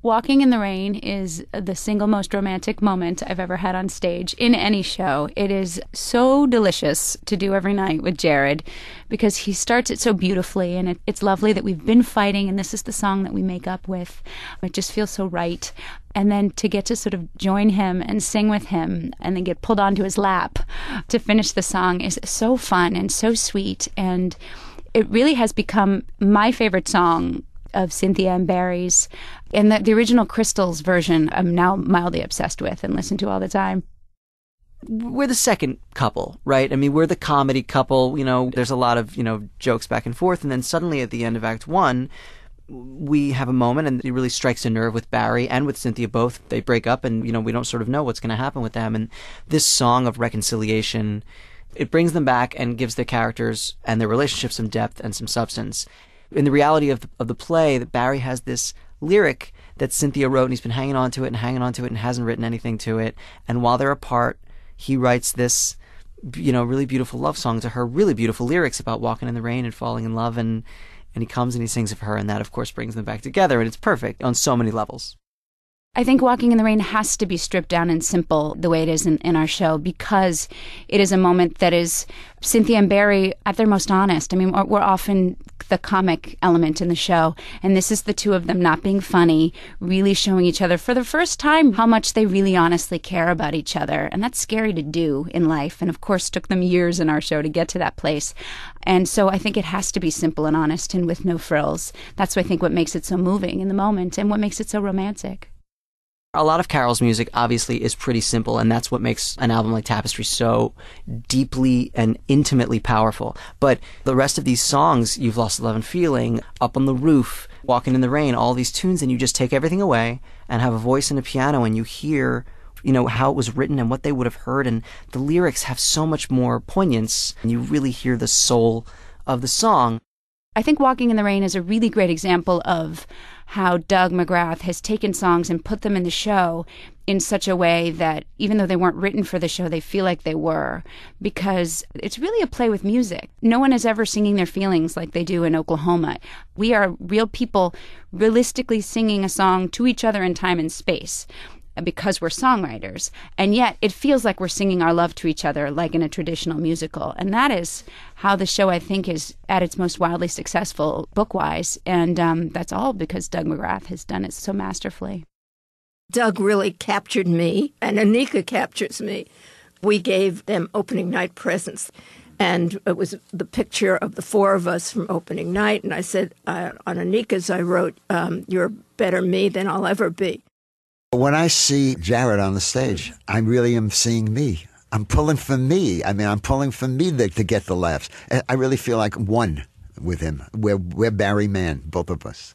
Walking in the Rain is the single most romantic moment I've ever had on stage in any show. It is so delicious to do every night with Jarrod because he starts it so beautifully, and it's lovely that we've been fighting and this is the song that we make up with. It just feels so right. And then to get to sort of join him and sing with him and then get pulled onto his lap to finish the song is so fun and so sweet. And it really has become my favorite song of Cynthia and Barry's. And the original Crystal's version I'm now mildly obsessed with and listen to all the time. We're the second couple, right? I mean, we're the comedy couple. You know, there's a lot of, jokes back and forth. And then suddenly at the end of Act 1, we have a moment and it really strikes a nerve with Barry and with Cynthia both. They break up and, we don't sort of know what's going to happen with them. And this song of reconciliation, it brings them back and gives their characters and their relationships some depth and some substance. In the reality of the play, that Barry has this lyric that Cynthia wrote, and he's been hanging on to it and hasn't written anything to it. And while they're apart, he writes this, really beautiful love song to her, really beautiful lyrics about walking in the rain and falling in love. And he comes and he sings it for her, and that, of course, brings them back together. And it's perfect on so many levels. I think Walking in the Rain has to be stripped down and simple the way it is in our show because it is a moment that is Cynthia and Barry at their most honest. I mean, we're often the comic element in the show, and this is the two of them not being funny, really showing each other for the first time how much they really honestly care about each other. And that's scary to do in life, and of course took them years in our show to get to that place. And so I think it has to be simple and honest and with no frills. That's, I think, what makes it so moving in the moment and what makes it so romantic. A lot of Carole's music obviously is pretty simple, and that's what makes an album like Tapestry so deeply and intimately powerful. But the rest of these songs, You've Lost Love and Feeling, Up on the Roof, Walking in the Rain, all these tunes, and you just take everything away and have a voice and a piano, and you hear, how it was written and what they would have heard, and the lyrics have so much more poignance, and you really hear the soul of the song. I think Walking in the Rain is a really great example of how Doug McGrath has taken songs and put them in the show in such a way that even though they weren't written for the show, they feel like they were, because it's really a play with music. No one is ever singing their feelings like they do in Oklahoma. We are real people realistically singing a song to each other in time and space, because we're songwriters, and yet it feels like we're singing our love to each other like in a traditional musical. And that is how the show, I think, is at its most wildly successful book-wise, and that's all because Doug McGrath has done it so masterfully. Doug really captured me, and Anika captures me. We gave them opening night presents, and it was the picture of the four of us from opening night, and I said, on Anika's I wrote, "You're better me than I'll ever be." When I see Jarrod on the stage, I really am seeing me. I'm pulling for me. I mean, I'm pulling for me to get the laughs. I really feel like one with him. We're Barry Mann, both of us.